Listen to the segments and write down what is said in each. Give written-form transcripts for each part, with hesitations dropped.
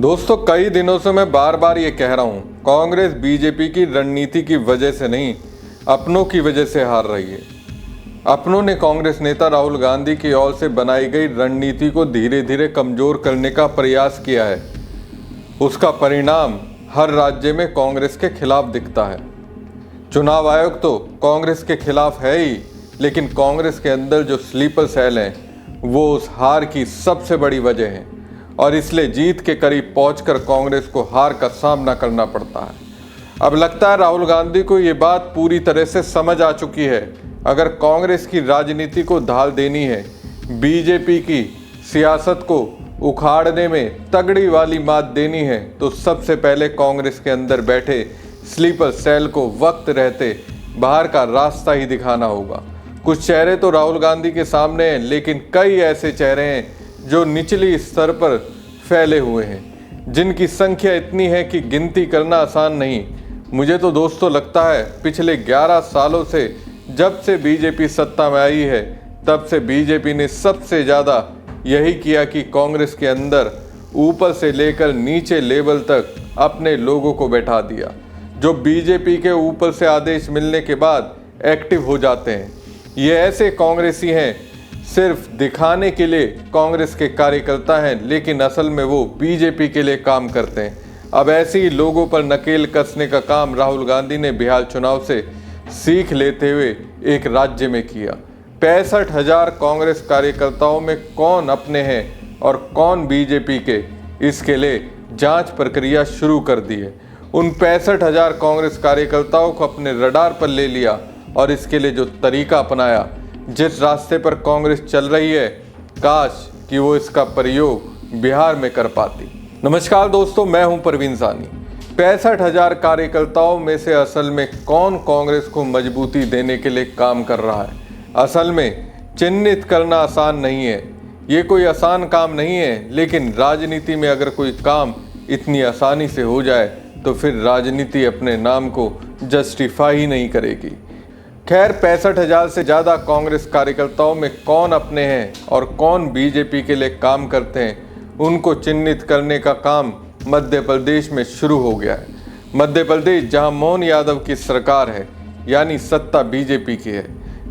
दोस्तों, कई दिनों से मैं बार बार ये कह रहा हूँ, कांग्रेस बीजेपी की रणनीति की वजह से नहीं, अपनों की वजह से हार रही है। अपनों ने कांग्रेस नेता राहुल गांधी की ओर से बनाई गई रणनीति को धीरे धीरे कमजोर करने का प्रयास किया है। उसका परिणाम हर राज्य में कांग्रेस के खिलाफ दिखता है। चुनाव आयोग तो कांग्रेस के खिलाफ है ही, लेकिन कांग्रेस के अंदर जो स्लीपर सेल हैं वो उस हार की सबसे बड़ी वजह है और इसलिए जीत के करीब पहुंचकर कांग्रेस को हार का सामना करना पड़ता है। अब लगता है राहुल गांधी को ये बात पूरी तरह से समझ आ चुकी है। अगर कांग्रेस की राजनीति को ढाल देनी है, बीजेपी की सियासत को उखाड़ने में तगड़ी वाली मात देनी है, तो सबसे पहले कांग्रेस के अंदर बैठे स्लीपर सेल को वक्त रहते बाहर का रास्ता ही दिखाना होगा। कुछ चेहरे तो राहुल गांधी के सामने हैं, लेकिन कई ऐसे चेहरे हैं जो निचली स्तर पर फैले हुए हैं, जिनकी संख्या इतनी है कि गिनती करना आसान नहीं। मुझे तो दोस्तों लगता है पिछले 11 सालों से जब से बीजेपी सत्ता में आई है, तब से बीजेपी ने सबसे ज़्यादा यही किया कि कांग्रेस के अंदर ऊपर से लेकर नीचे लेवल तक अपने लोगों को बैठा दिया, जो बीजेपी के ऊपर से आदेश मिलने के बाद एक्टिव हो जाते हैं। ये ऐसे कांग्रेसी हैं, सिर्फ दिखाने के लिए कांग्रेस के कार्यकर्ता हैं, लेकिन असल में वो बीजेपी के लिए काम करते हैं। अब ऐसे ही लोगों पर नकेल कसने का काम राहुल गांधी ने बिहार चुनाव से सीख लेते हुए एक राज्य में किया। 65,000 कांग्रेस कार्यकर्ताओं में कौन अपने हैं और कौन बीजेपी के, इसके लिए जांच प्रक्रिया शुरू कर दी है। उन 65,000 कांग्रेस कार्यकर्ताओं को अपने रडार पर ले लिया और इसके लिए जो तरीका अपनाया, जिस रास्ते पर कांग्रेस चल रही है, काश कि वो इसका प्रयोग बिहार में कर पाती। नमस्कार दोस्तों, मैं हूं परवीन सानी। 65,000 कार्यकर्ताओं में से असल में कौन कांग्रेस को मजबूती देने के लिए काम कर रहा है, असल में चिन्हित करना आसान नहीं है। ये कोई आसान काम नहीं है, लेकिन राजनीति में अगर कोई काम इतनी आसानी से हो जाए तो फिर राजनीति अपने नाम को जस्टिफाई ही नहीं करेगी। खैर, 65,000 से ज़्यादा कांग्रेस कार्यकर्ताओं में कौन अपने हैं और कौन बीजेपी के लिए काम करते हैं, उनको चिन्हित करने का काम मध्य प्रदेश में शुरू हो गया है। मध्य प्रदेश जहां मोहन यादव की सरकार है, यानी सत्ता बीजेपी की है।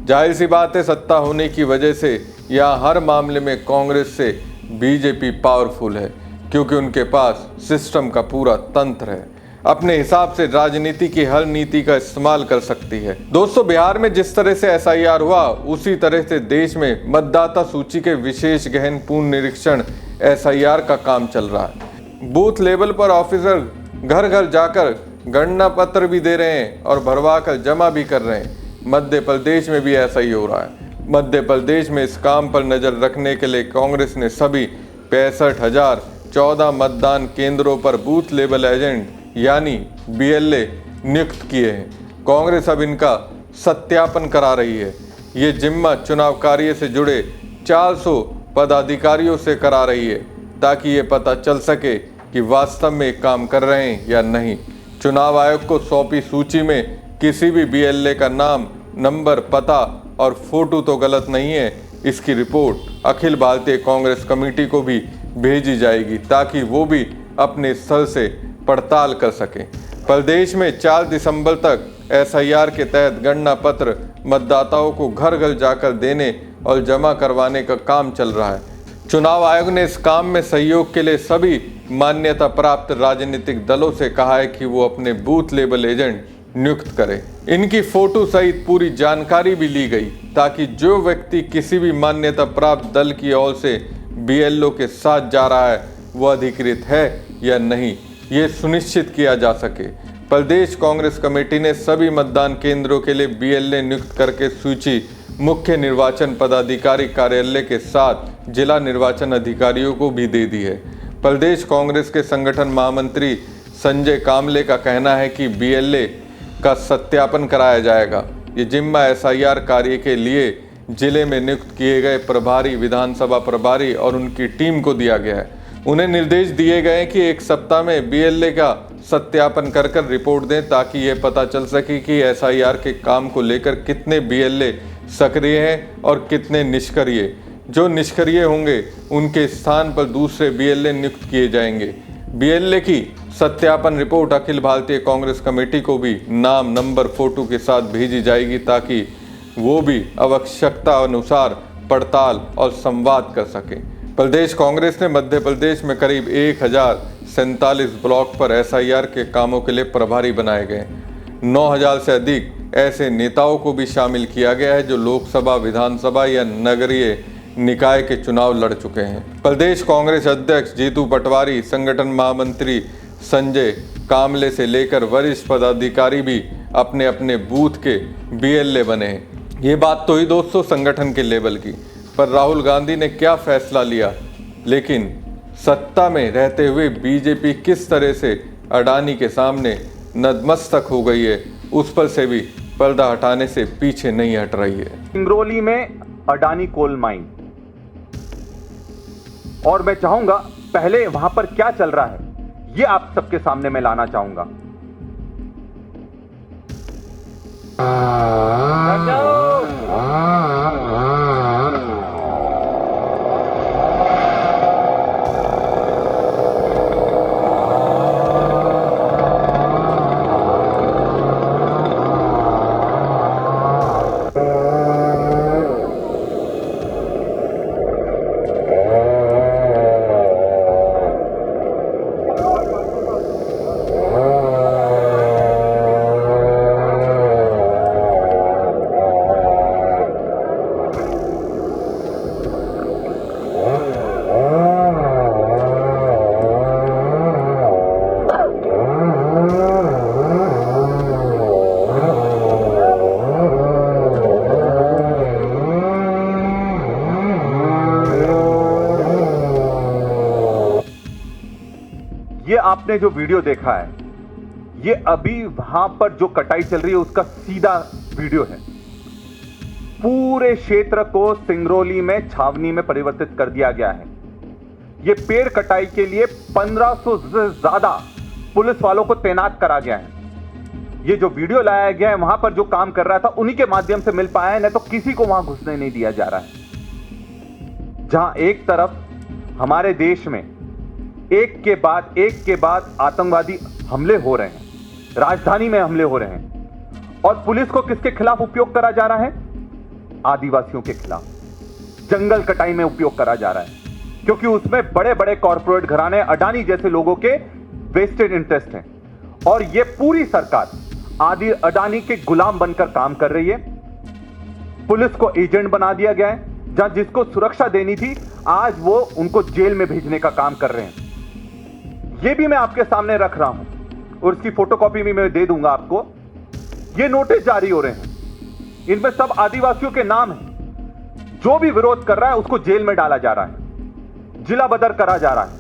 जाहिर सी बात है, सत्ता होने की वजह से यहाँ हर मामले में कांग्रेस से बीजेपी पावरफुल है, क्योंकि उनके पास सिस्टम का पूरा तंत्र है। अपने हिसाब से राजनीति की हर नीति का इस्तेमाल कर सकती है। दोस्तों, बिहार में जिस तरह से एसआईआर हुआ, उसी तरह से देश में मतदाता सूची के विशेष गहन पूर्ण निरीक्षण एसआईआर का काम चल रहा है। बूथ लेवल पर ऑफिसर घर घर जाकर गणना पत्र भी दे रहे हैं और भरवा कर जमा भी कर रहे हैं। मध्य प्रदेश में भी ऐसा ही हो रहा है। मध्य प्रदेश में इस काम पर नजर रखने के लिए कांग्रेस ने सभी 65,014 मतदान केंद्रों पर बूथ लेवल एजेंट यानी बीएलए नियुक्त किए हैं। कांग्रेस अब इनका सत्यापन करा रही है। ये जिम्मा चुनाव कार्य से जुड़े 400 पदाधिकारियों से करा रही है, ताकि ये पता चल सके कि वास्तव में काम कर रहे हैं या नहीं। चुनाव आयोग को सौंपी सूची में किसी भी बीएलए का नाम, नंबर, पता और फोटो तो गलत नहीं है। इसकी रिपोर्ट अखिल भारतीय कांग्रेस कमेटी को भी भेजी जाएगी, ताकि वो भी अपने स्तर से पड़ताल कर सकें। प्रदेश में 4 दिसंबर तक एसआईआर के तहत गणना पत्र मतदाताओं को घर घर जाकर देने और जमा करवाने का काम चल रहा है। चुनाव आयोग ने इस काम में सहयोग के लिए सभी मान्यता प्राप्त राजनीतिक दलों से कहा है कि वो अपने बूथ लेवल एजेंट नियुक्त करें। इनकी फोटो सहित पूरी जानकारी भी ली गई, ताकि जो व्यक्ति किसी भी मान्यता प्राप्त दल की ओर से बीएलओ के साथ जा रहा है, वो अधिकृत है या नहीं, ये सुनिश्चित किया जा सके। प्रदेश कांग्रेस कमेटी ने सभी मतदान केंद्रों के लिए बीएलए नियुक्त करके सूची मुख्य निर्वाचन पदाधिकारी कार्यालय के साथ जिला निर्वाचन अधिकारियों को भी दे दी है। प्रदेश कांग्रेस के संगठन महामंत्री संजय कामले का कहना है कि बीएलए का सत्यापन कराया जाएगा। ये जिम्मा एसआईआर कार्य के लिए जिले में नियुक्त किए गए प्रभारी, विधानसभा प्रभारी और उनकी टीम को दिया गया है। उन्हें निर्देश दिए गए कि 1 सप्ताह में बीएलए का सत्यापन कर रिपोर्ट दें, ताकि ये पता चल सके कि एसआईआर के काम को लेकर कितने बीएलए सक्रिय हैं और कितने निष्क्रिय। जो निष्क्रिय होंगे उनके स्थान पर दूसरे बीएलए नियुक्त किए जाएंगे। बीएलए की सत्यापन रिपोर्ट अखिल भारतीय कांग्रेस कमेटी को भी नाम, नंबर, फोटो के साथ भेजी जाएगी ताकि वो भी आवश्यकता अनुसार पड़ताल और संवाद कर सके। प्रदेश कांग्रेस ने मध्य प्रदेश में करीब 1047 ब्लॉक पर एसआईआर के कामों के लिए प्रभारी बनाए गए। 9000 से अधिक ऐसे नेताओं को भी शामिल किया गया है जो लोकसभा, विधानसभा या नगरीय निकाय के चुनाव लड़ चुके हैं। प्रदेश कांग्रेस अध्यक्ष जीतू पटवारी, संगठन महामंत्री संजय कामले से लेकर वरिष्ठ पदाधिकारी भी अपने अपने बूथ के बीएलए बने हैं। ये बात तो ही दोस्तों संगठन के लेवल की, पर राहुल गांधी ने क्या फैसला लिया, लेकिन सत्ता में रहते हुए बीजेपी किस तरह से अडानी के सामने नतमस्तक हो गई है, उस पर से भी पर्दा हटाने से पीछे नहीं हट रही है। सिंगरौली में अडानी कोल माइन, और मैं चाहूंगा पहले वहां पर क्या चल रहा है ये आप सबके सामने मैं लाना चाहूंगा। ये आपने जो वीडियो देखा है, ये अभी वहां पर जो कटाई चल रही है उसका सीधा वीडियो है। पूरे क्षेत्र को सिंगरौली में छावनी में परिवर्तित कर दिया गया है। ये पेड़ कटाई के लिए 1500 से ज्यादा पुलिस वालों को तैनात करा गया है। ये जो वीडियो लाया गया है वहां पर जो काम कर रहा था उन्हीं के माध्यम से मिल पाया है, नहीं तो किसी को वहां घुसने नहीं दिया जा रहा है। जहां एक तरफ हमारे देश में एक के बाद आतंकवादी हमले हो रहे हैं, राजधानी में हमले हो रहे हैं, और पुलिस को किसके खिलाफ उपयोग करा जा रहा है? आदिवासियों के खिलाफ जंगल कटाई में उपयोग करा जा रहा है, क्योंकि उसमें बड़े बड़े कॉरपोरेट घराने, अडानी जैसे लोगों के वेस्टेड इंटरेस्ट हैं, और ये पूरी सरकार अडानी के गुलाम बनकर काम कर रही है। पुलिस को एजेंट बना दिया गया है, जहां जिसको सुरक्षा देनी थी आज वो उनको जेल में भेजने का काम कर रहे हैं। ये भी मैं आपके सामने रख रहा हूं और इसकी फोटोकॉपी भी मैं दे दूंगा आपको। ये नोटिस जारी हो रहे हैं, इनमें सब आदिवासियों के नाम हैं। जो भी विरोध कर रहा है उसको जेल में डाला जा रहा है, जिला बदर करा जा रहा है,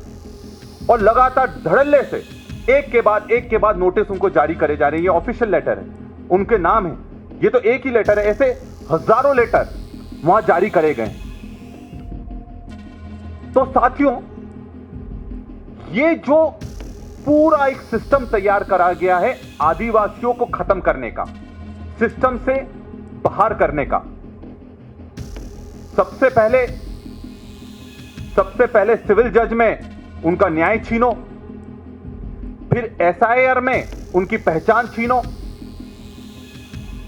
और लगातार धड़ल्ले से एक के बाद नोटिस उनको जारी करे जा रहे हैं। ये ऑफिशियल लेटर है, उनके नाम है। ये तो एक ही लेटर है, ऐसे हजारों लेटर वहां जारी करे गए। तो साथियों, ये जो पूरा एक सिस्टम तैयार करा गया है आदिवासियों को खत्म करने का, सिस्टम से बाहर करने का, सबसे पहले सिविल जज में उनका न्याय छीनो, फिर एसआईआर में उनकी पहचान छीनो,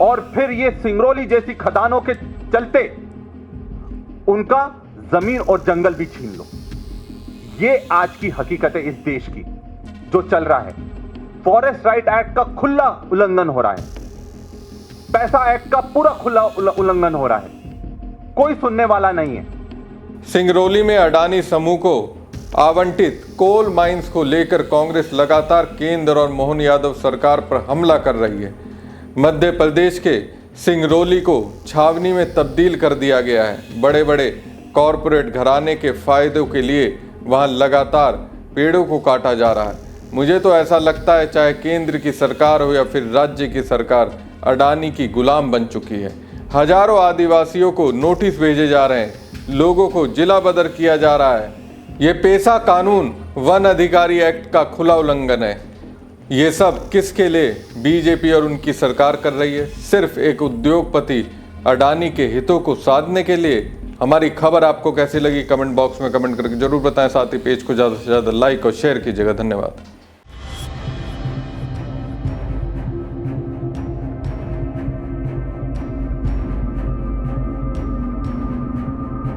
और फिर ये सिंगरौली जैसी खदानों के चलते उनका जमीन और जंगल भी छीन लो। ये आज की हकीकत है इस देश की जो चल रहा है। फॉरेस्ट राइट एक्ट का खुला उल्लंघन हो रहा है, पैसा एक्ट का पूरा खुला उल्लंघन हो रहा है, कोई सुनने वाला नहीं है। सिंगरौली में अडानी समूह को आवंटित कोल माइंस को लेकर कांग्रेस लगातार केंद्र और मोहन यादव सरकार पर हमला कर रही है। मध्य प्रदेश के सिंगरौली को छावनी में तब्दील कर दिया गया है। बड़े बड़े कॉरपोरेट घराने के फायदों के लिए वहां लगातार पेड़ों को काटा जा रहा है। मुझे तो ऐसा लगता है चाहे केंद्र की सरकार हो या फिर राज्य की सरकार, अडानी की गुलाम बन चुकी है। हजारों आदिवासियों को नोटिस भेजे जा रहे हैं, लोगों को जिला बदर किया जा रहा है। ये पेशा कानून, वन अधिकारी एक्ट का खुला उल्लंघन है। ये सब किसके लिए बीजेपी और उनकी सरकार कर रही है? सिर्फ एक उद्योगपति अडानी के हितों को साधने के लिए, हमारी खबर आपको कैसी लगी कमेंट बॉक्स में कमेंट करके जरूर बताएं। साथ ही पेज को ज़्यादा से ज़्यादा लाइक और शेयर कीजिएगा। धन्यवाद।